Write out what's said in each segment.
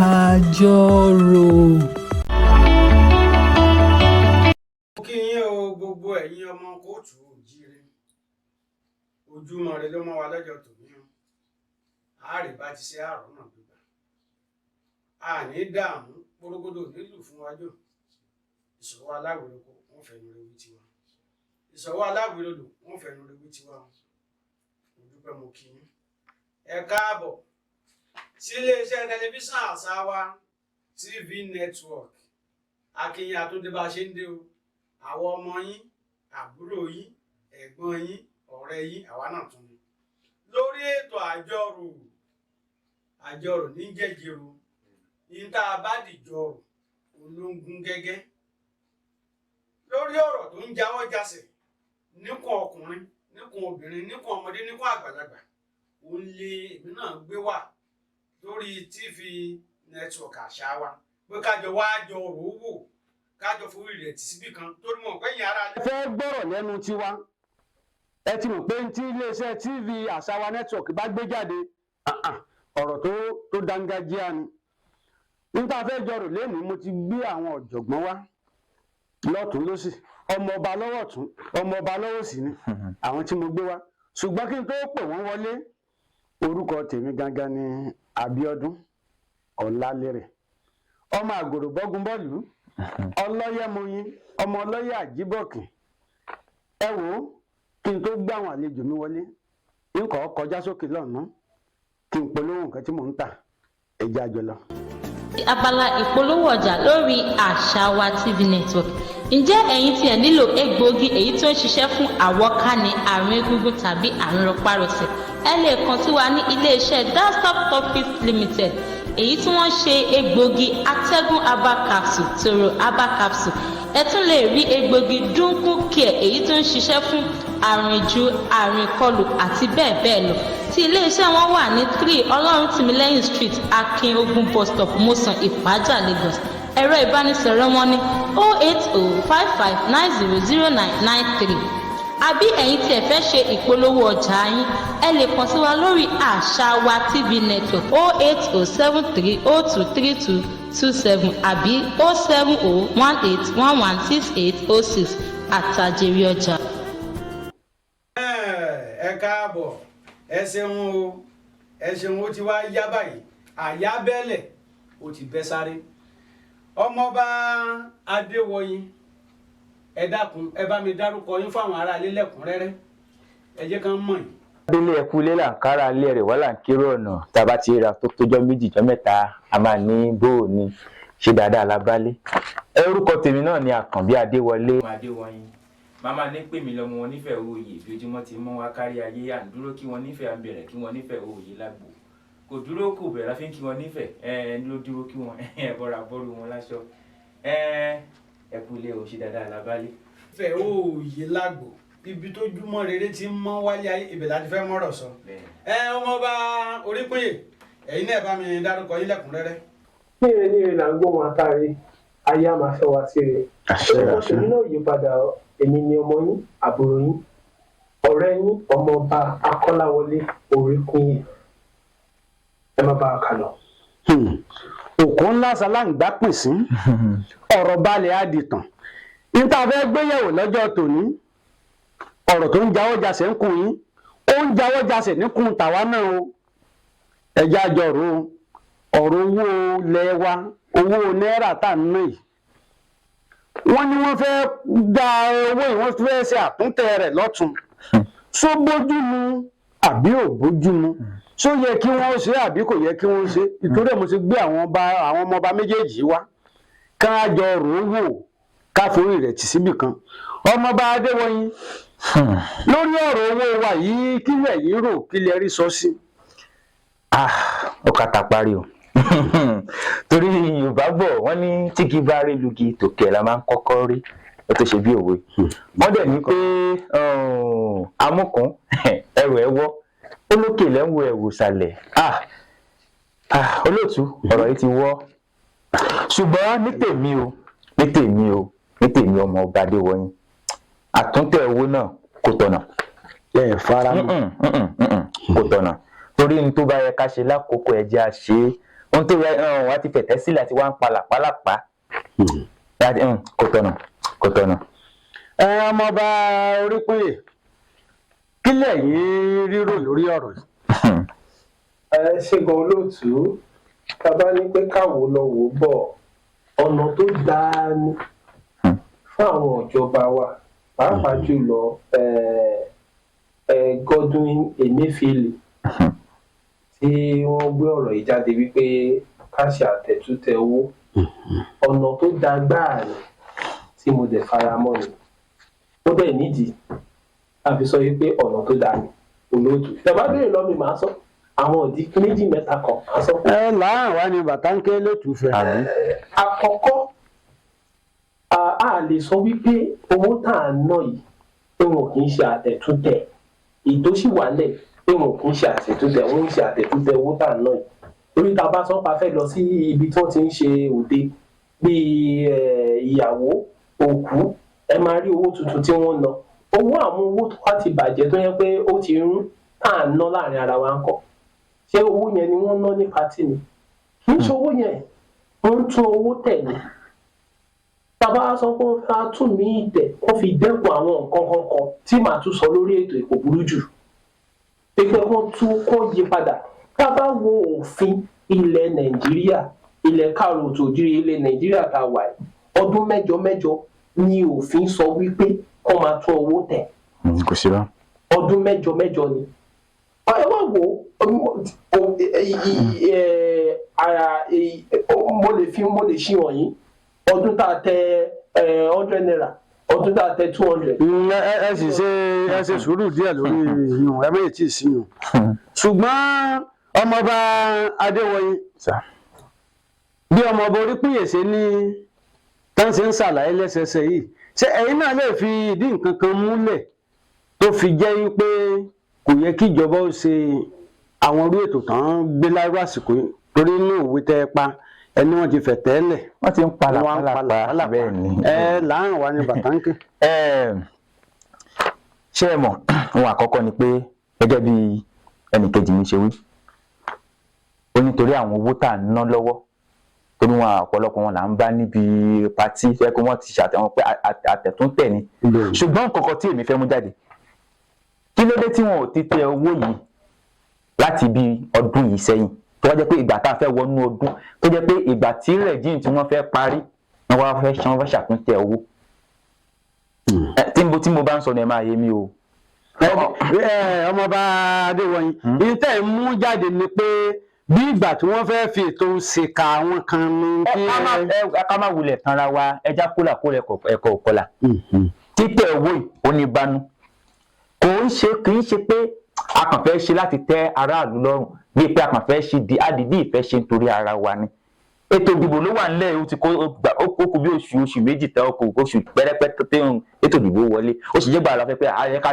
Ajoro. Kí yín o gbogbo ẹ̀yin ọmọ kóòtù òjíire. Ojúmọ́ rẹ ló mọ́ wa lọ́jọ́ tòní o. Àárẹ̀ bá ti ṣe àárọ̀ náà gbígbà. Àní dààmú gbórógbódò nílùú fún wájú. Ìṣòwò aláwìroko wọ́n fẹnu rẹ̀ wí tiwa. Ìṣòwò aláwìrodò wọ́n fẹnu rẹ̀ wí tiwa. Mo dúpẹ́ mo kí yín. Ẹ káàbọ̀ sí iléeṣẹ́ tẹlifíṣàn Àṣàwà TV network. Akínyìn àtúndé bá ṣe ń dé o. Àwọn ọmọ yín, àbúrò yín, ẹ̀gbọ́n yín, ọ̀rẹ́ yín, àwa náà tún ni. Lórí ètò àjọrò ní jẹ́jẹ̀rò, yín tá a bá dìjọrò, olóńgún gẹ́gẹ́. Lórí ọ̀rọ̀ tó ń jáwọ́ jásẹ̀, níkùn ọkùnrin, níkùn obìnrin, níkùn ọmọdé, níkùn àgbàlagbà, ó lé èmi náà gbé wà lórí TV network Àṣàwà pé kájọ wá jọrò wò. Kájọ forí rẹ̀ tì síbì kan torí mọ̀ pé yín ara lẹ́. Ẹ fẹ́ gbọ́rọ̀ lẹ́nu tiwa ẹ ti mọ̀ pé tí iléeṣẹ́ TV Àṣàwà network bá gbé jáde ọ̀rọ̀ tó dángájíá ni. Níta fẹ́ jọrò lẹ́nu mo ti gbé àwọn ọ̀jọ̀gbọ́n wá lọ́tún lósì ọmọ ọba lọ́wọ́ tún ọmọ ọba lọ́wọ́ sí ni àwọn tí mo gbé wá ṣùgbọ́n kí n tó pè wọ́n wọlé orúkọ tèmi gangan ni Abíọ́dún Ọlálérè ọmọ àgòrò bọ́gun bọ́ọ̀lù ọlọ́yẹ̀mọyìn ọmọ ọlọ́yẹ̀ àjíbọ̀kìn ẹ wò ó kí n tó gbé àwọn àlejò mi wọlé nǹkan kọjá sókè lọ́nà kí n polówó nǹkan tí mò ń tà ẹja jọ lọ. Abala ìpolówó ọjà lórí Àṣàwà TV network. Ǹjẹ́ ẹ̀yin tí ẹ nílò egbòogi èyí tó ń ṣiṣẹ́ fún àwọ̀ká ní àrùn egungun tàbí àrùn rọpárọsẹ̀ ẹ lè kàn sí wa ní iléeṣẹ́ Dasstop Topics Limited èyí tí wọ́n ṣe egbòogi atẹ́gùn herbal capsule toro herbal capsule ẹ tún lè rí egbòogi dunkum care èyí tó ń ṣiṣẹ́ fún àrùn ìju àrùn ìkọlù àti bẹ́ẹ̀ bẹ́ẹ̀ lọ tí iléeṣẹ́ wọn wà ní 3 Ọlọ́runtìmílẹ́yìn street Akin Ogun bus stop Mọ́sàn Ìpájà Lagos ẹ̀rọ ìbánisọ̀rọ̀ wọn ní 08055900993 àbí ẹ̀yin tí ẹ fẹ́ ṣe ìpolówó ọjà yín ẹ lè kàn sí wa lórí Àṣàwà TV network 08073023227 àbí 07018116806 àtàjèrè ọjà. Ẹ káàbọ̀ ẹ ṣeun ó ti wá yá báyìí àyá bẹ́lẹ̀ ó ti bẹ́ sáré ọmọọba Adéwọyìn ẹ dákun ẹ bá mi dárúkọ yín fáwọn ará ilé lẹ́kùnrẹ́rẹ́ ẹ jẹ́ kán mọ̀ yín. Abẹ́lé ẹ̀kú ilé là ń kára ilé rẹ̀ wọ́n là ń kérò ọ̀nà tá a bá ti ra tó tójọ́ méjì jọ́ mẹ́ta a máa ní bóò ni ṣe dáadáa lábálé. Orúkọ tèmi náà ni Àkànbí Adéwọlé. Adéwọyìn màmá ní pè mí lọ́mọ wọn nífẹ̀ẹ́ òòyè bí ojúmọ́ ti mọ́ wá kárí ayé à ń dúró kí wọ́n nífẹ̀ẹ́ à ń bẹ̀rẹ̀ kí wọ́n nífẹ̀ẹ́ òòyè lágbo kò dúró kò bẹ̀rẹ̀ láfi kí wọ́n nífẹ̀ẹ́ ló dúró kí wọ́n bọ́ra bọ́rù wọn láṣọ ẹ̀kú ilé ò ṣe dáadáa lábálé. Fẹ́ òòyè lágbo ibi tó júmọ́ rere ti ń mọ́ wálé ayé ibẹ̀ láti fẹ́ mọ́rọ̀ sọ. Ọmọọba Oríkúnyè ẹ̀yin náà bá mi dárúkọ yín lẹ́kùnrẹ́rẹ́. ní ire là ń gbọ́ wọn àtàrí ayé a máa fẹ́ wá sí rẹ̀. orúkọ tèmi náà yí padà èmi ni ọmọ yín àbúrò yín ọ̀rẹ́ yín ọmọọba Akọ́láwọlé Oríkúnyè ẹ má bá a kà lọ. òkú ńlá ṣaláǹgbá pín sí ọ̀rọ̀ balẹ̀ àdìtàn níta fẹ́ gbéyẹ̀wò lọ́jọ́ tòní ọ̀rọ̀ tó ń jáwọ́ jasẹ̀ ń kun yín ó ń jáwọ́ jasẹ̀ níkun tàwa náà o ẹja jọrò ọ̀rọ̀ owó lẹ́wà owó náírà tá ń ná yìí wọ́n ní wọ́n fẹ́ dá owó yìí wọ́n fẹ́ ṣe àtúntẹ̀ rẹ̀ lọ́tún só bójú mu àbí ò bójú mu só yẹ kí wọ́n ṣe àbí kò yẹ kí wọ́n ṣe ìtorí ẹ̀ mo ti gbé àwọn ọmọọba méjèèjì wá ká jọ rò ó wò ká forí rẹ̀ tì síbì kan ọmọọba Adéwọyìn lórí ọ̀rọ̀ owó wa yìí kí lẹ̀yin rò kí lẹ rí sọ sí. Ó kàtà parí o torí Yorùbá bọ̀ wọ́n ní tí kì í bá rí lugi tòkè la máa ń kọ́kọ́ rí ó tó ṣe bí òwe wọ́n dẹ̀ ní pé amúkùn ẹrù ẹ wọ́ olókè lẹ́wọ̀ ẹ̀wò sàlẹ̀ olóòtú ọ̀rọ̀ yìí ti wọ́ ṣùgbọ́n ní tèmi ọmọ ọba Adéwọyìn àtúntẹ̀ owó náà kò tọ̀nà. Fara kò tọ̀nà torí ní tó bá yẹ ká ṣe lákòókò ẹ̀jẹ̀ àṣe ohun tó yẹ wá ti fẹ̀tẹ́ sílẹ̀ àti wá ń palàpálàpá kò tọ̀nà. ọmọọba Orípéye kí lẹ̀yin rírò lórí ọ̀rọ̀ yìí. ṣé gan olóòtú ká bá ní pé káwo lọ wò bọ̀ ọ̀nà tó dáa ni fún àwọn ìjọba wa pàápàá jùlọ Godwin Emefiele tí wọ́n gbé ọ̀rọ̀ yìí jáde wípé ká ṣe àtẹ̀tútẹ̀ owó ọ̀nà tó dáa gbáà ni tí mo dẹ̀ fara mọ́ ni ó dẹ̀ nídìí a fi sọ wípé ọ̀nà tó dáa ni olóòtú ìjọba béèrè lọ́mí màá sọ àwọn ìdí méjì mẹ́ta kan màá sọ. láàrín wa ni bàtà ń ké lótùúfẹ́. àkọ́kọ́ a lè sọ wípé owó tá à ń ná yìí pé wọn kì í ṣe àtẹ̀tútẹ̀ ìdóṣì wálẹ̀ pé wọn kì í ṣe àtẹ̀tútẹ̀ wọn ń ṣe àtẹ̀tútẹ̀ owó tá à ń ná yìí torí tá a bá sọ pa fẹ́ lọ sí ibi tí wọ́n ti ń ṣe òde bíi ìyàwó òkú ẹ máa rí owó tuntun tí wọ́n ná owó àwọn owó tó wá ti bàjẹ́ tó yẹ pé ó ti rún tá à ń ná láàrin ara wa ń kọ́ ṣé owó yẹn ni wọ́n ná ní pátì ni kì í ṣe owó yẹn wọ́n ń tún owó tẹ̀ ní bàbá sọ pé wọ́n fẹ́ tún mí tẹ̀ wọ́n fi dẹ́kun àwọn nǹkan kankan tí màá tún sọ lórí ètò ìkó burú jù pé wọ́n tún kó yí padà ká bá wo òfin ilẹ̀ Nàìjíríà ilẹ̀ káàrọ̀-òjíire ilẹ̀ Nàìjíríà tá a wà yìí ọdún mẹ́jọ ni òfin sọ wípé kó máa tún owó tẹ̀. kò sí bá. ọdún mẹ́jọ ni. ẹ wá wo mo lè ṣí wọ̀nyí ọdún tá a tẹ 100 naira ọdún tá a tẹ 200. ẹ sì ṣe sùúrù díẹ̀ lórí ìyún ẹ méjì tí ì sí yùn. ṣùgbọ́n ọmọọba Adéwọyìn bí ọmọọba Orípéye ṣe ní tán ṣe ń ṣàlàyé lẹ́sẹẹsẹ yìí ṣé ẹ̀yin náà lè fi ìdí nǹkan kan múlẹ̀ tó fi jẹ́ pé kò yẹ kí ìjọba ó ṣe àwọn orí ètò tán gbé lárú àsìkò yìí torí inú òwe tẹ́ ẹ pa ẹni wọ́n ti fẹ̀ tẹ́lẹ̀ wọ́n ti ń palàpalà bẹ́ẹ̀ ni. láàrín wa ni bàtà ń ké. ṣé ẹ mọ̀ ohun àkọ́kọ́ ni pé gẹ́gẹ́ bí ẹnìkejì mi ṣe wí ó nítorí àwọn owó tá à ń ná lọ́wọ́ torí wọn ọ̀pọ̀lọpọ̀ wọn là ń bá níbi patí fẹ́ kó wọ́n ti ṣàtẹ̀wọ́n pé àtẹ̀túntẹ̀ ni ṣùgbọ́n kọ̀ọ̀kan tí èmi fẹ́ mú jáde kí ló dé tí wọn ò ti tẹ owó yìí láti bí ọdún yìí sẹ́yìn tó wá jẹ́ pé ìgbà tá a fẹ́ wọnú ọdún tó jẹ́ pé ìgbà tí rẹ̀jíìn tí wọ́n fẹ́ parí wọ́n fẹ́ ṣàtúntẹ̀ owó tí mo bá ń sọ ni ẹ máa yé mi o. ọmọọba Adéwọyìn ní tẹ́ ẹ̀ mú jáde ni pé bí ìgbà tí wọ́n fẹ́ fi ètò ṣèkà àwọn kan ní kí ká má wulẹ̀ tanra wa ẹja kólà ẹ̀kọ́ òkọlà títẹ̀ owó oníbanu kì í ṣe pé a kàn fẹ́ ṣe láti tẹ́ aráàlú lọ́rùn bíi pé a kàn fẹ́ ṣe àdìdí ìfẹ́ ṣe nítorí ara wa ni ètò ìdìbò ló wà nílẹ̀ ó kú bí oṣù méjì tẹ́ oṣù pẹ́rẹ́pẹ́ tẹ́ ètò ìdìbò wọlé ó sì jẹ́ gbàgbà pé ààyè ká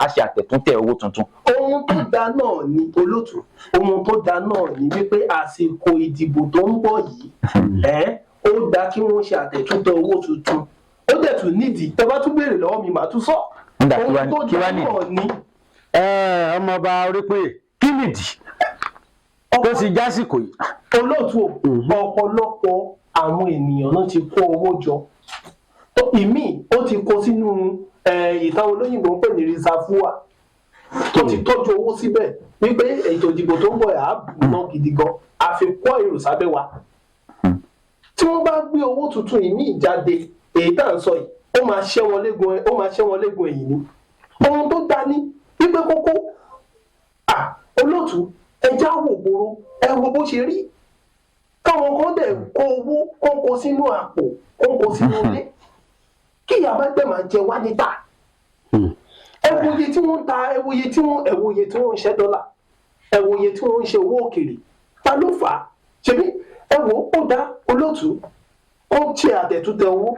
ṣe àtẹ̀túntẹ̀ owó tuntun. ohun tó dáa náà ni olóòtú ohun tó dáa náà ni wípé àsìkò ìdìbò tó ń bọ̀ yìí ó dáa kí wọ́n ṣe àtẹ̀túntẹ̀ owó tuntun ó dẹ̀ tún nídìí tẹ́ bá tún béèrè lọ́wọ́ mi màá tún sọ ohun tó dáa náà ni. ọmọọba Orípéye kí nìdí tó sì jásìkò yìí. olóòtú ọ̀pọ̀lọpọ̀ àwọn ènìyàn náà ti kó owó jọ ìmíì ó ti kó sínú ìtàn olóyìnbó ń pè ní rìsáfúà tó ti tọ́jú owó síbẹ̀ wípé ètò ìdìbò tó ń bọ̀ yà á ná gidi gan àfikún èrò sábẹ́ wa tí wọ́n bá gbé owó tuntun ìmíì jáde èyí tá à ń sọ yìí ó máa ṣẹ́ wọn légun ẹ̀yìn ni ohun tó dá ní wípé kókó olóòtú ẹja wò gbòòrò ẹ wo bó ṣe rí káwọn kan dẹ̀ kó owó kó sínú àpò kó sínú ilé kí ìyá bá gbẹ̀ máa jẹ wá níta ẹwòye tí wọ́n ń ta ẹwòye tí wọ́n ń ṣẹ́ dọ́là ẹwòye tí wọ́n ń ṣe owó òkèèrè ta ló fà á ṣebí ẹwò ó dá olóòtú ó ṣe àtẹ̀tútẹ̀ owó.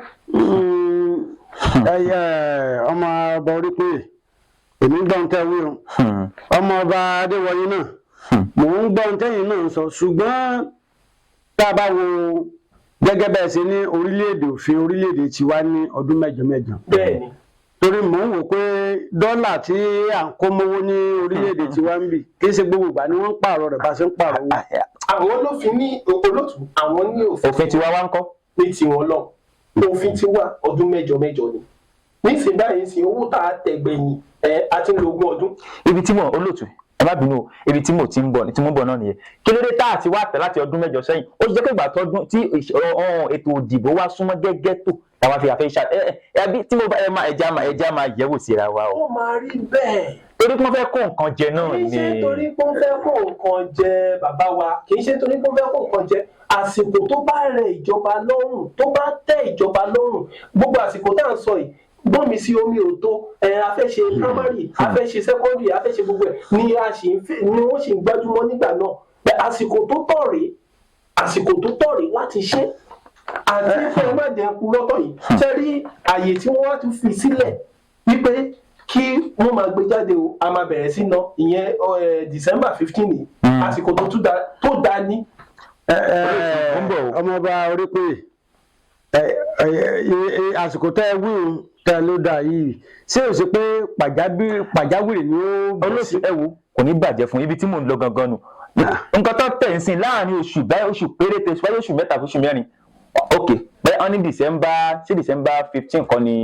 ọmọ ọba Orípéye èmi ń gbọ́n tẹ́ wí o ọmọ ọba Adéwọyìn náà mò ń gbọ́n tẹ́yìn náà sọ ṣùgbọ́n tá a bá wo gẹ́gẹ́ bẹ́ẹ̀ ṣe ní orílẹ̀-èdè òfin orílẹ̀-èdè tiwa ní ọdún mẹ́jọ. bẹ́ẹ̀ni torí mò ń wò pé dọ́là tí à ń kó mówó ní orílẹ̀-èdè tiwa ń bì kì í ṣe gbogbo ìgbà ni wọ́n ń pààrọ̀ rẹ̀ bá ṣe ń pààrọ̀ owó. àwọn olófin ní olótù àwọn ní òfin tiwa wá ń kọ́ ní tiwọn lọ òfin tiwa ọdún mẹ́jọ ni nísìnyí báyìí sí owó tá a tẹ̀gbẹ̀yìn a ti ń lo ogún ọdún. ibi tí mo olóòtú ẹ má bínú o ibi tí mo ti ń bọ̀ náà nìyẹn kí ló dé tá a ti wá tẹ̀ láti ọdún mẹ́jọ sẹ́yìn ó jẹ́ pé ìgbà tọdún tí ètò òdìbò wá súnmọ́ gẹ́gẹ́ tó làwọn fi àfẹ́ ẹbí tí mo bá ẹja máa yẹ̀wò síra wa o. ó máa rí bẹ́ẹ̀. torí pé wọ́n fẹ́ kó nǹkan jẹ náà ni. kì í ṣe torí pé wọ́n fẹ́ kó nǹkan jẹ bàbá wa kì í ṣe torí pé wọ́n fẹ́ kó nǹkan jẹ àsìkò tó bá rẹ ìjọba lọ́rùn tó bá tẹ́ ìjọba lọ́rùn gbogbo àsìkò tá à ń sọ yìí gbọ́n mi sí omi ò tó a fẹ́ ṣe primary a fẹ́ ṣe secondary a fẹ́ ṣe gbogbo ẹ̀ ni wọ́n sì ń gbájúmọ́ nígbà náà àsìkò tó tọ́ rèé láti ṣe àti fún ẹ má jẹ́ kú lọ́tọ̀ yìí ṣe rí àyè tí wọ́n wá tún fi sílẹ̀ wípé kí wọ́n máa gbé jáde o a máa bẹ̀rẹ̀ sí ná ìyẹn December 15 ni àsìkò tó dá ní. ọmọọba orí pé àsìkò tẹ́ ẹ wí tẹ́ ló dà yìí ṣé o ṣe pé pàjáwìrì ni ó bọ̀ sí. ẹ wo kò ní bàjẹ́ fún ibi tí mò ń lọ gangan nù nǹkan tó tẹ̀ ń sìn láàrin oṣù péréte báyìí oṣù mẹ́ta fún oṣù mẹ́rin ok bẹ́ẹ̀ wọ́n ní December 15 kan ni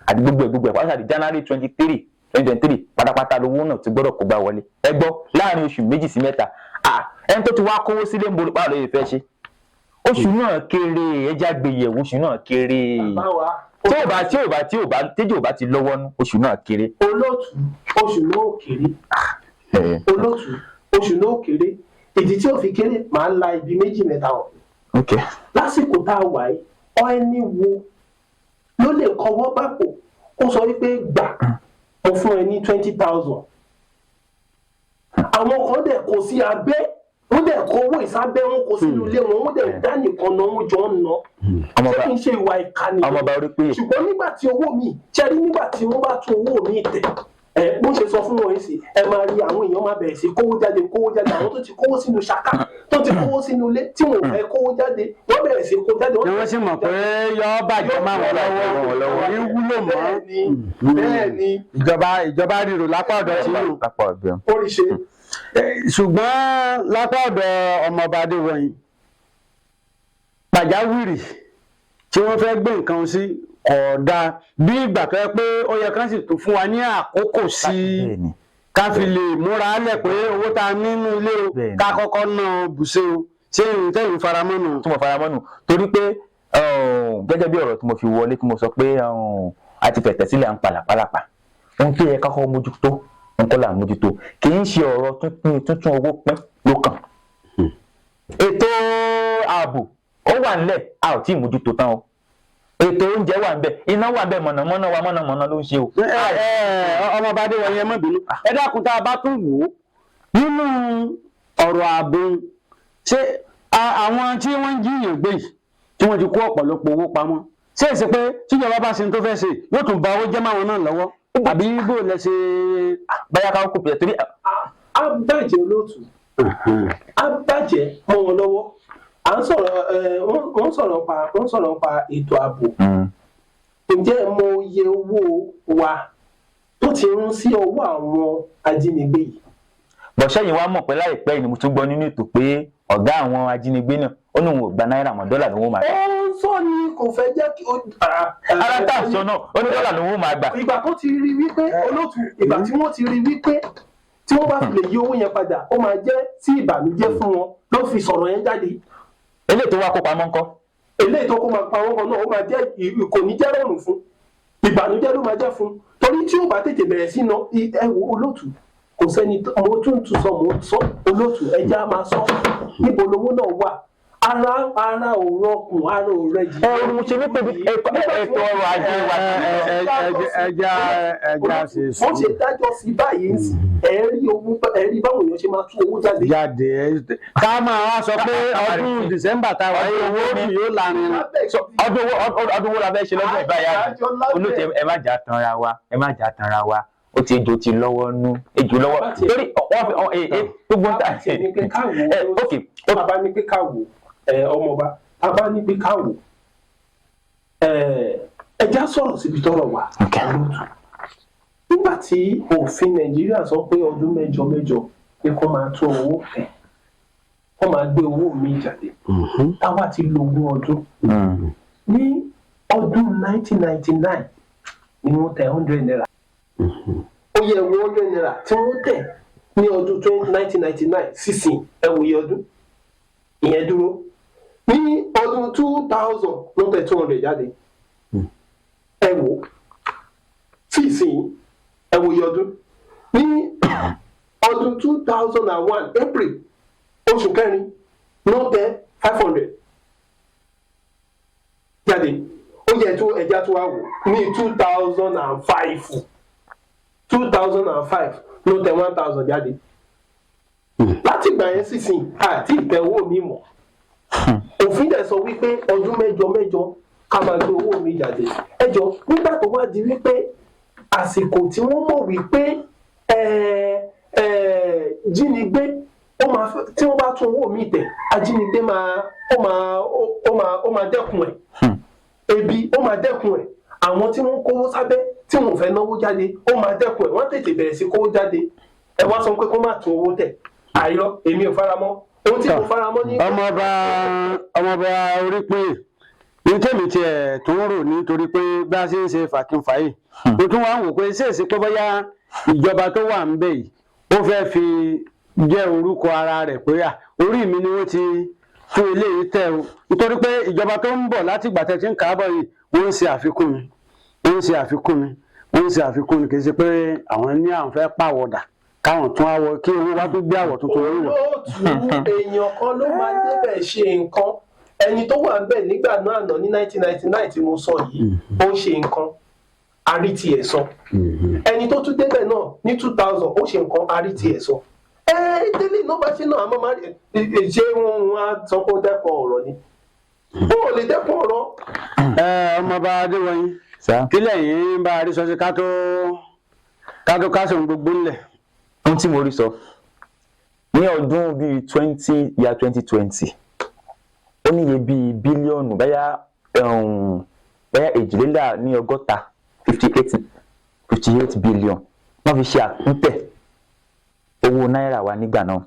àti gbogbo ẹ̀ pàṣẹ January 23 2023 pátápátá lówó náà ti gbọ́dọ̀ kó gbà wọlé ẹ gbọ́ láàrin oṣù méjì sí mẹ́ta ẹni tó ti wá kówó sílé ń bolo báwo ló yẹ fẹ́ ṣe oṣù náà kéré ẹja gbèyẹ̀wò oṣù náà kéré tí ò bá ti lọ́wọ́ nú oṣù náà kéré. olóòtú oṣù náà kéré olóòtú oṣù náà kéré ìdí tí ò fi kéré máa ń la ibi méjì mẹ́ta ọ̀. lásìkò tá a wà yìí ẹni wo ló lè kọwọ́ bàpò kó sọ wípé gbà mo fún ẹ ní 20,000 àwọn kan dẹ̀ kò sí abẹ́ wọ́n dẹ̀ kó owó ìsábẹ́ wọn kò sínú ilé wọn wọ́n dẹ̀ dá nìkan náà wọ́n jọ ń ná ṣé kí n ṣe ìwà ìkànnì ṣùgbọ́n nígbà tí owó mi ṣẹ́rí nígbà tí wọ́n bá tún owó mi tẹ̀ bó ṣe sọ fún wọn yìí sí ẹ máa rí àwọn èèyàn máa bẹ̀rẹ̀ sí kówó jáde àwọn tó ti kówó sínú ṣáká tó ti kówó sínú ilé tí wọn ò fẹ́ kówó jáde wọ́n bẹ̀rẹ̀ sí kó jáde. wọ́n sì mọ̀ pé yọ bàjẹ́ máa wọ̀ lọ́wọ́ ní wúlò mọ́ bẹ́ẹ̀ ni ìjọba rírò lápá ọ̀dọ̀ sínú oríṣi. ṣùgbọ́n lápá ọ̀dọ̀ ọmọọba Adéwọ̀yìn pàjáwìrì tí wọ́n fẹ́ gbé nǹkan sí ọ̀dà bí ìgbà tó yẹ pé ó yẹ kán sì tún fún wa ní àkókò sí ká fi lè múra lẹ̀ pé owó tá a nínú ilé o ká kọ́kọ́ ná bùṣe o ṣé ìtẹ́yìn faramọ́nù. tí mo faramọ́nù torí pé gẹ́gẹ́ bí ọ̀rọ̀ tí mo fi wọlé tí mo sọ pé a ti fẹ̀tẹ̀ sílẹ̀ à ń palàpalàpà ohun tó yẹ kákọ́ mójútó nǹkan là ń mójútó kì í ṣe ọ̀rọ̀ tuntun owó pín ló kàn. ètò ààbò ó wà nílẹ̀ a ò tí ì mójútó tán o ètò oúnjẹ wà ń bẹ iná wà ń bẹ mọ̀nàmọ́ná ló ń ṣe o. ọmọọba Adéwọ̀yìn ẹ má bínú ẹ dákun tá a bá tún wò ó nínú ọ̀rọ̀ ààbò ṣé àwọn tí wọ́n ń jíyàn gbé yìí tí wọ́n ti kó ọ̀pọ̀lọpọ̀ owó pamọ́ ṣé èsì pé tíjọba bá ṣe tó fẹ́ ṣe yóò tún ba owó jẹ́ máwọn náà lọ́wọ́ àbí bó lẹ ṣe báyà ká kó pẹ̀ torí. á bàjẹ́ olóòtú á bàjẹ́ mọ́ wọn lọ́wọ́ wọ́n sọ̀rọ̀ pa ètò ààbò ǹjẹ́ mo yẹ owó wa tó ti rún sí ọwọ́ àwọn ajínigbé yìí. bọ̀ṣẹ́ yìí wá mọ̀ pé láìpẹ́ yìí ni mo tún gbọ́ nínú ètò pé ọ̀gá àwọn ajínigbé náà ó ní òun ò gba náírà mọ́ dọ́là ló ń máa gbà. ó ń sọ ni kò fẹ́ jẹ́ kí. ara tá a sọ náà ó ní dọ́là ló ń máa gbà. ìgbà tó ti rí wípé olóòtú ìgbà tí wọ́n ti rí wípé tí wọ́n bá fi lè yí owó yẹn padà ó máa jẹ́ sí ìbànújẹ́ fún wọn ló fi sọ̀rọ̀ yẹn jáde. eléyìí tó wá kó pamọ́ ńkọ́. eléyìí tó kó pamọ́ kan náà ó máa jẹ́ kò ní jẹ́ rọrùn fún ìbànújẹ́ ló máa jẹ́ fún torí tí ó bá tètè bẹ̀rẹ̀ sí ná ẹ̀wọ̀ olóòtú kò sẹ́ni mo tún sọ olóòtú ẹja máa sọ níbo lówó náà wà ara ò rọkùn ara ò rẹ jì. mo ṣe wípé ètò ọrọ̀ ajé wa ẹja ṣe sùn. wọ́n ṣe dájọ́ sí báyìí ẹ̀rí báwọn èèyàn ṣe máa tún owó jáde. ká máa wá sọ pé ọdún December tá a wáyé owó mi yóò lárin. ọdún wo la fẹ́ ṣe lọ́dún ìbáyà olóòtú ẹ má jà tanra wa ó ti ejò ti lọ́wọ́ nú ejò lọ́wọ́ torí wọ́n fi gbogbo ń tà ṣe. bàbá ní pé káwò ọmọọba bàbá ní pé káwò ẹja sọ̀rọ̀ síbi tọ́rọ̀ wà. Nígbà tí òfin Nàìjíríà sọ pé ọdún mẹ́jọ ni kó máa tún owó tẹ̀, wọ́n máa gbé owó mi jáde. Táwa ti lo ogún ọdún. Ní ọdún 1999 ni wọ́n tẹ 100 naira. Ó yẹ wo 100 naira tí wọ́n tẹ̀ ní ọdún 1999 sísìn ẹ wòye ọdún ìyẹn dúró. Ní ọdún 2000 wọ́n tẹ 200 jáde. Ẹ wò sísìn ẹ wòye ọdún. Ní ọdún 2001 April oṣù kẹrin wọ́n tẹ 500 jáde. Ó yẹ tó ẹja tó wá wò ní 2005 ló tẹ 1000 jáde. Láti ìgbà yẹn sísìn àti ìtẹ owó mi mọ̀. Òfin dẹ̀ sọ wípé ọdún mẹ́jọ ká máa gbé owó mi jáde. Ẹjọ́ nígbà tó wá di wípé àsìkò tí wọ́n mọ̀ wípé jínigbé tí wọ́n bá tún owó mi tẹ̀ ajínigbé ó máa dẹ́kun ẹ̀. Ebi ó máa dẹ́kun ẹ̀. Àwọn tí wọ́n kówó sábẹ́ tí wọ́n fẹ́ náwó jáde ó máa dẹ́kun ẹ̀. Wọ́n tètè bẹ̀rẹ̀ sí kówó jáde. Ẹ wá sọ pé kó má tún owó tẹ̀. Àìrọ́ èmi ò faramọ́. Ohun tí mo faramọ́ ní. ọmọọba orí pé ní tèmi tiẹ̀ tó ń rò nítorí pé bá a ṣe ń ṣe fàkínfàyè mo tún wá ń wò pé ṣèèṣì pé bóyá ìjọba tó wà ń bẹ̀ yìí ó fẹ́ fi jẹ́ orúkọ ara rẹ̀ pé orí mi ni wọ́n ti fún eléyìí tẹ̀ o nítorí pé ìjọba tó ń bọ̀ láti ìgbà tẹ̀ tí ń kà á bọ̀ yìí wọ́n ń ṣe àfikún ni kì í ṣe pé àwọn ní àwọn fẹ́ pàwọ̀dà káwọn tún àwọ̀ kí owó wá tún gbé àwọ̀ tuntun lórí wọn. Olóòtú èèyàn kan ló máa débẹ̀ ṣe nǹkan. Ẹni tó wà ń bẹ̀ nígbà náà ní 1999 tí mo sọ yìí ó ṣe nǹkan arí tiẹ̀ sọ. Ẹni tó tún débẹ̀ náà ní 2000 ó ṣe nǹkan arí tiẹ̀ sọ. Délé iná bá ṣe náà àmọ́ máa ṣe wọn á sọ pé ó dẹ́kun ọ̀rọ̀ ni. Ó ò lè dẹ́kun ọ̀rọ̀. Ọmọọba Adéwọ̀nyí kílẹ̀ yìí ń bá a rí sọ sí ká tó kásùn gbogbo ńlẹ̀. Ohun tí mo rí sọ ní ọdún bíi 2020 ó níye bíi bílíọ̀nù báyà èjìlélọ́gọ́ta 58 billion wọ́n fi ṣe àtúntẹ̀ owó náírà wa nígbà náà.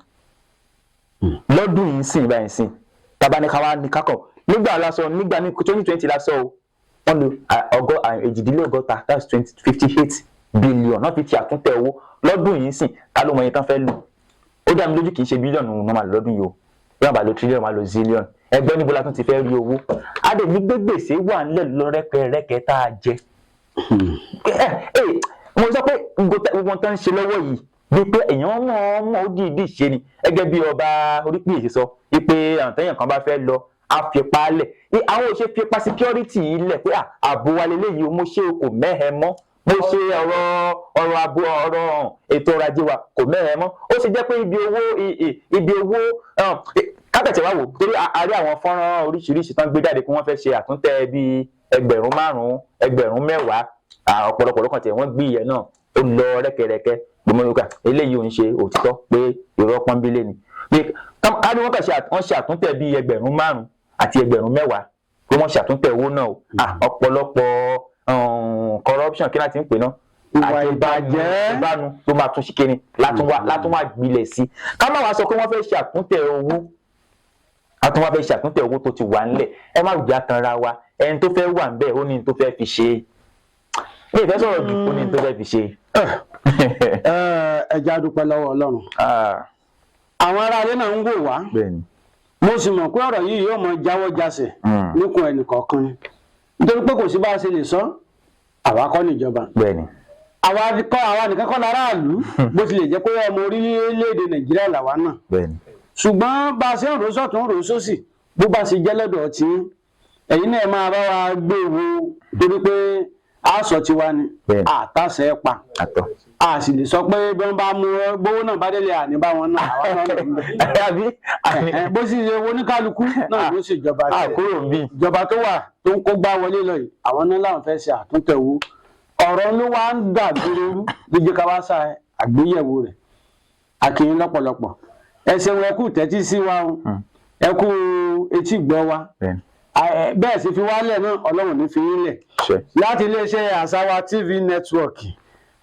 Lọ́dún yìí sìn báyìí sìn tabaníkàwá ní kákọ̀ nígbà ní 2020 lásán o wọ́n lo èjìdínlọ́gọ́ta that's 58 billion wọ́n fi ṣe àtúntẹ̀ owó lọ́dún yìí sìn ká ló mọ iye tán fẹ́ lò. Ó dá mi lójú kì í ṣe bílíọ̀nù náà máa lò lọ́dún yìí o bí wọ́n bá lo tírílíọ̀nù máa lo zílíọ̀nù. Ẹgbẹ́ níbo la tún ti fẹ́ rí owó. Adé ní gbégbèsè wà nílẹ̀ lọ́rẹ́kẹrẹ́kẹ́ tá a jẹ. Mo sọ pé gbogbo tán ń ṣe lọ́wọ́ yìí bíi pé èèyàn mọ̀ ó dìídì ṣe ni gẹ́gẹ́ bí ọba Orípìyè ṣe sọ wípé àwọn tẹ́yàn kan bá fẹ́ lọ á fipá lẹ̀. Àwọn ò ṣe fipá security yìí lẹ̀ pé ààbò wa lélẹ́yìí mo ṣe kò mẹ́hẹ mọ́ mo ṣe ọ̀rọ̀ ààbò ọ̀rọ̀ ètò ọrọ̀ ajé wa kò mẹ́hẹ mọ́. Ó ṣe jẹ́ pé ibi owó kápẹ̀tẹ̀ wá wò torí àárí àwọn fọ́nrán oríṣiríṣi tán gbé jáde pé wọ́n fẹ́ ṣe àtúntẹ̀ bíi 5,000 10,000 ọ̀pọ̀lọpọ̀ lọ́kàn tẹ̀ wọ́n gbé ìyẹn náà ó lọ rẹ́kẹrẹ́kẹ́ gbọmọlúkà eléyìí ò ń ṣe òtítọ́ pé irọ́ pọ́nbélé ni. Kárí wọ́n ṣe àtúntẹ̀ bíi 5,000 àti 10,000 pé wọ́n ṣe àtúntẹ̀ owó náà ọ̀pọ̀lọpọ̀ corruption kí láti ń pè náà ìwà ìbàjẹ́ ìbánu ló máa tún ṣìkìní látún wá gbilẹ̀ sí. Ká má wá sọ pé wọ́n fẹ́ ṣe àtúntẹ̀ owó tó ti wà ńlẹ̀ ẹ má jà tanra wa ẹni tó fẹ́ wà ńbẹ̀ ó ní ní tó fẹ́ fi ṣe ní ìfẹ́ sọ̀rọ̀ jù ó ní ní tó fẹ́ fi ṣe. Ẹ jẹ́ a dúpẹ́ lọ́wọ́ Ọlọ́run. Àwọn aráalé náà ń wò wá mo sì mọ̀ pé ọ̀rọ̀ yìí yóò mọ jáwọ́ jásẹ̀ níkùn ẹnìkọ̀ọ̀kan ni nítorí pé kò sí bá a ṣe lè sọ àwa kọ́ níjọba àwa nìkan kọ́ láráàlú bó tilẹ̀ jẹ́ pé ọmọ orílẹ̀-èdè Nàìjíríà làwa náà ṣùgbọ́n bá a ṣe ń rò sọ́tún rò sósì bó bá ṣe jẹ́ lọ́dọ̀ tí ẹ̀yin náà máa bá wa gbé wo torí pé aṣọ tiwa ni àtàṣe pa a sì lè sọ pé bí wọ́n bá mú gbówó náà bá délé àní bá wọn náà àwọn náà lọ bẹ bó sì ṣe oníkálukú náà ló sì jọba tiẹ̀ ìjọba tó wà tó ń kó gbá wọlé lọ yìí àwọn náà làwọn fẹ́ ṣe àtúntẹ̀ owó ọ̀rọ̀ ló wá ń dà dúró díje ká wá sa àgbéyẹ̀wò rẹ̀ akínyìn lọ́pọ̀lọpọ̀ ẹ ṣeun ẹ kú tẹ́tí sí wa o ẹ kú etí gbọ́ wa bẹ́ẹ̀ sì fi wálẹ̀ náà Ọlọ́run ní fi yín lẹ̀ láti iléeṣẹ́ àṣàwà TV network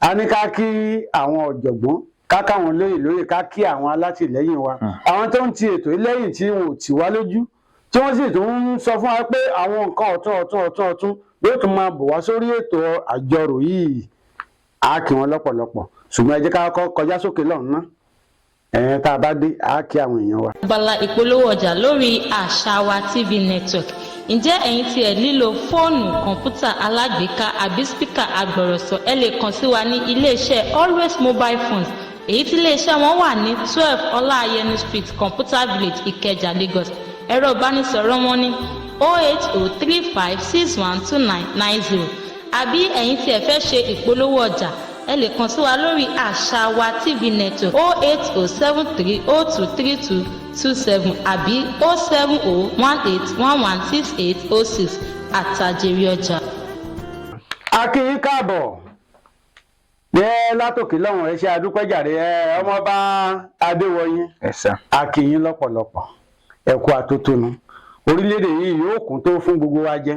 a ní ká kí àwọn ọ̀jọ̀gbọ́n ká káwọn lóyè ká kí àwọn alátìlẹ́yìn wa àwọn tó ń ti ètò lẹ́yìn tí wọn ò tì wá lójú tí wọ́n sì tún ń sọ fún wa pé àwọn nǹkan ọ̀tún yóò tún máa bọ̀ wá sórí ètò àjọrò yìí á kí wọn lọ́pọ̀lọpọ̀ ṣùgbọ́n ẹ jẹ́ ká kọjá sókè lọ́hùn ná tá a bá dé á kí àwọn èèyàn wa. Abala ìpolówó ọjà lórí Àṣàwà TV network. Ǹjẹ́ ẹ̀yin tí ẹ nílò fóònù, kọ̀ǹpútà alágbèéká àbí spíkà agbọ̀rọ̀sọ, ẹ lè kàn sí wa ní iléeṣẹ́ Always Mobile Phones. Èyí tí iléeṣẹ́ wọn wà ní 12 Ọláyẹnu Street, Computer Village, Ìkẹjà, Lagos. Ẹ̀rọ ìbánisọ̀rọ̀ wọn ní 08035612990. Àbí ẹ̀yin tí ẹ fẹ́ ṣe ìpolówó ọjà, ẹ lè kàn sí wa lórí Àṣàwà TV network 08073023227 àbí 07018116806 àtàjèrè ọjà. a kí yín káàbọ̀ látòkè lọ́hùn ẹ ṣé adúpẹ́jàre ọmọọba Adéwọyìn a kí yín lọ́pọ̀lọpọ̀ ẹ kú àtótónu orílẹ̀-èdè yìí yóò kún tó fún gbogbo wa jẹ́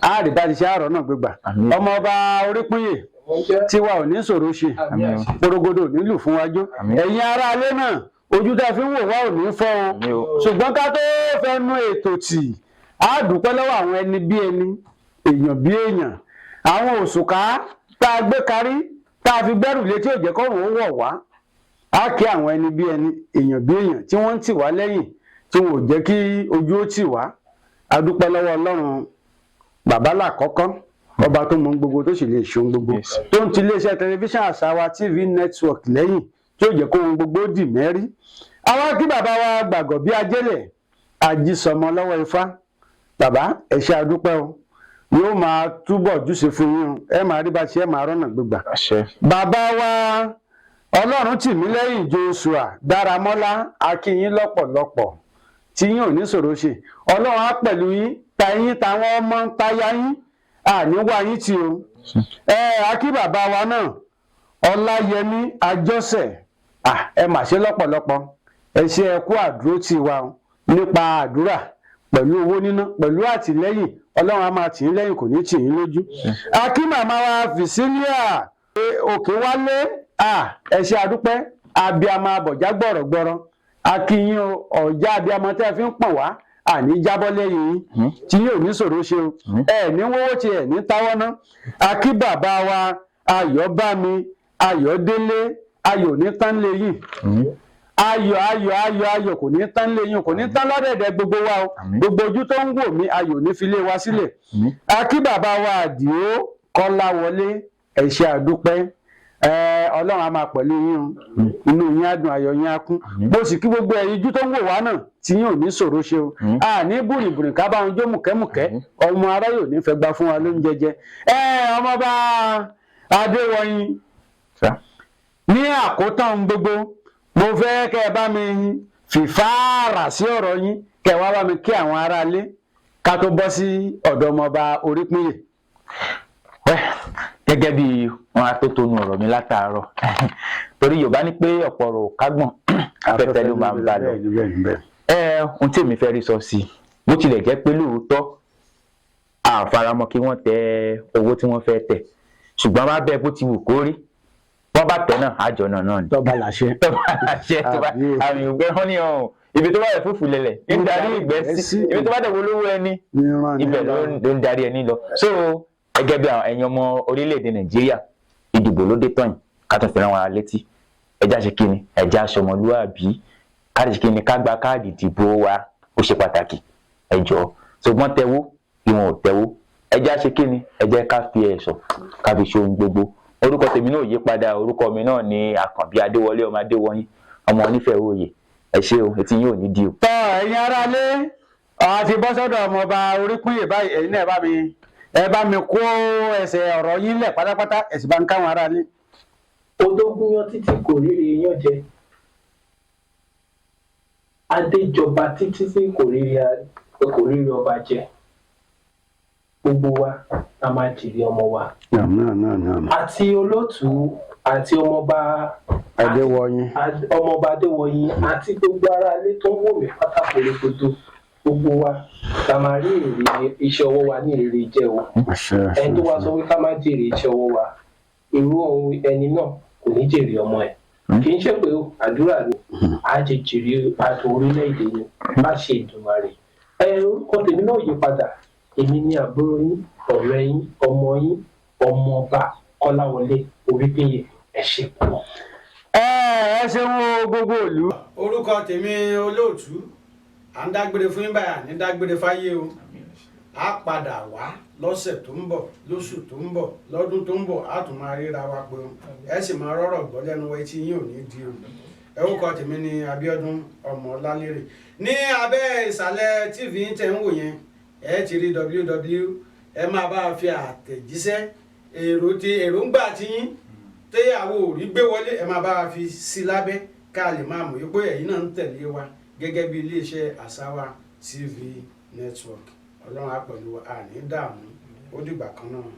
a rí bá ti ṣe àárọ̀ náà gbégbà ọmọọba Orípínyè tiwa ò ní ṣòro ṣe porogodo nílùú fún wájú ẹ̀yin ará alé náà ojú tá a fi ń wò wá ò ní fọ́ o ṣùgbọ́n ká tó fẹnu ètò tì á dúpẹ́ lọ́wọ́ àwọn ẹni bí ẹni èèyàn bí èèyàn àwọn òṣùká tá a gbé karí tá a fi gbẹ́rù létí òjẹ́ kọ́rùn ó wọ̀ wá á kí àwọn ẹni bí ẹni èèyàn bí èèyàn tí wọ́n ń tì wá lẹ́yìn tí wọn ò jẹ́ kí ojú ó tì wá a dúpẹ́ lọ́wọ́ Ọlọ́run bàbá làkọ́kọ́ ọba tó mọ gbogbo tó sì lè ṣe ohun gbogbo tó ń ti iléeṣẹ́ tẹlifíṣàn Àṣàwà TV network lẹ́yìn tí ó jẹ́ kó ohun gbogbo dì mẹ́rí àwọn kí bàbá wa gbàgọ̀ bí ajélẹ̀ àjísọmọ lọ́wọ́ ifá bàbá ẹ ṣé adúpẹ́ o yóò máa túbọ̀ júṣe fún yín o ẹ máa rí bá ṣe ẹ máa rọ́nà gbégbà bàbá wa Ọlọ́run tì mí lẹ́yìn Joshua Dáramọ́lá akínyín lọ́pọ̀lọpọ̀ tí yín ò ní ṣòro ṣe Ọlọ́run á pẹ̀lú yín tayín táwọn ọmọ ń táyà yín àníwá yín tí o akí bàbá wa náà Ọláyẹmí Àjọṣẹ ẹ mà ṣe lọ́pọ̀lọpọ̀ ẹ ṣe ẹ kú àdúró tì wa o nípa àdúrà pẹ̀lú owó níná pẹ̀lú àtìlẹ́yìn Ọlọ́run á máa tì yín lẹ́yìn kò ní tì yín lójú akí màmá wa Fìsílíà òkè wálé ẹ ṣé adúpẹ́ abiyamọ abọ̀já gbọ̀rọ̀gbọ̀rọ̀ akínyìn ọ̀já abiyamọ tẹ́ fi ń pọ̀n wá àní jábọ́ lẹ́yìn yín tí yóò ní ṣòro ṣe o ní wọ́wọ́ tí ní táwọ́ ná akí bàbá wa Ayọ̀bámi Ayọ̀délé ayọ̀ ní tán lẹ́yìn ayọ̀ kò ní tán lẹ́yìn kò ní tán lọ́dẹ̀dẹ̀ gbogbo wa o gbogbo ojú tó ń wò mí ayọ̀ ní fi lé wa sílẹ̀ akí bàbá wa Àdìó Kọ́láwọlé ẹ ṣé àdúpẹ́ Ọlọ́run á máa pẹ̀lú yín o inú yín á dùn ayọ̀ yín á kún bó sì kí gbogbo ẹ̀yin ojú tó ń wò wá náà tí yín ò ní ṣòro ṣe o ní bùrìbùrì ká bá wọn jó mùkẹ́mùkẹ́ ọmọ ará yóò ní fẹ́ gbà fún wa lóúnjẹ jẹ ọmọọba Adéwọyìn ní àkótán gbogbo mo fẹ́ kẹ́ ẹ bá mi fìfáàrà sí ọ̀rọ̀ yín kẹ́ ẹ wá bá mi kí àwọn aráalé ká tó bọ́ sí ọ̀dọ̀ ọmọọba Orípínyè. Gẹ́gẹ́ bí wọn á tó tónu ọ̀rọ̀ mi látàárọ̀ torí Yorùbá ní pé ọ̀pọ̀ ọ̀rọ̀ kágbọ̀n afẹ́fẹ́ ló máa ń bá lọ ohun tí èmi fẹ́ rí sọ sí bó tilẹ̀ jẹ́ pé lóòótọ́ àfaramọ́ kí wọ́n tẹ owó tí wọ́n fẹ́ tẹ̀ ṣùgbọ́n bá bẹ́ẹ̀ bó ti wù kó rí wọ́n bá tẹ̀ náà àjọ náà ni tọ́ba làṣẹ àmì ìgbẹ́ wọn ni ọ̀hún ibi tó bá yẹ fúfú lẹ̀lẹ̀ ń darí ìgbẹ́ sí ibi tó bá dẹ̀ wolówó ẹni ibẹ̀ ló ń darí ẹni lọ so gẹ́gẹ́ bí àwọn ẹ̀yin ọmọ orílẹ̀-èdè Nàìjíríà ìdìbò ló dé tán yìí ká tún fi rán wa létí ẹjá ṣe kíni ẹjá aṣọmọlúwàbí káàdì ṣe kíni ká gba káàdì ìdìbò wa ó ṣe pàtàkì ẹjọ́ ṣùgbọ́n tẹwó bí wọn ò tẹwó ẹjá ṣe kíni ẹjẹ ká fi ẹ̀ṣọ́ ká fi ṣe ohun gbogbo orúkọ tèmi náà yí padà orúkọ mi náà ní Àkànbí Adéwọlé ọmọ Adéwọyìn ọmọ onífẹ̀ẹ́ òye ẹ ṣé o etí yín ò ní di o. tọ́ ẹ̀yin aráalé àti bọ́sọ́dọ̀ ọmọọba Orípínyè báyìí ẹ̀yin náà ẹ bá mi kó ẹsẹ̀ ọ̀rọ̀ yín lẹ̀ pátápátá ẹ̀sìn bá ń káwọn aráalé. odógún yan títí kò rírí iyán jẹ adéjọba títí tí kò rírí ọba jẹ gbogbo wa a máa jèrè ọmọ wa àti olóòtú àti ọmọọba Adéwọyìn àti gbogbo aráalé tó ń wò mí pátákó lókodo gbogbo wa la máa rí èrè iṣẹ́ ọwọ́ wa ní èrè jẹ́ o. Ẹni tó wá sọ wí ká má jèrè iṣẹ́ ọwọ́ wa, irú ohun ẹni náà kò ní jèrè ọmọ ẹ̀. Kì í ṣe pé àdúrà ni á jẹ jèrè àti orílẹ̀-èdè ni má ṣe Èdùmàrè. Orúkọ tèmi náà yí padà, èmi ni àbúrò yín, ọ̀rẹ́ yín, ọmọ yín, ọmọọba Kọ́láwọlé Orípéye. Ẹ ṣé pọ̀. Ẹ ṣeun gbogbo ìlú. Orúkọ tèmi Olóòtú, à ń dágbére fún yín báyà ní dágbére fáyé o. A padà wá lọ́sẹ̀ tó ń bọ̀, lóṣù tó ń bọ̀, lọ́dún tó ń bọ̀, a tún máa ríra wa pé ẹ sì máa rọ́rọ̀ gbọ́ lẹ́nu wa etí yín ò ní di o. Orúkọ tèmi ni Abíọ́dún Ọmọlálérè. Ní abẹ́ ìsàlẹ̀ TV tẹ̀ ń wò yẹn, ẹ ti rí www, ẹ máa bá a fi àtẹ̀jíṣẹ́ èròǹgbà tí yín téyàwó rí gbé wọlé, ẹ máa bá a fi sí lábẹ́ ká lè máa mọ̀ pé ẹ̀yin náà ń tẹ̀lé wa gẹ́gẹ́ bí iléeṣẹ́ Àṣàwà TV network. Ọlọ́run á pẹ̀lú àní dààmú. Ó dìgbà kan náà.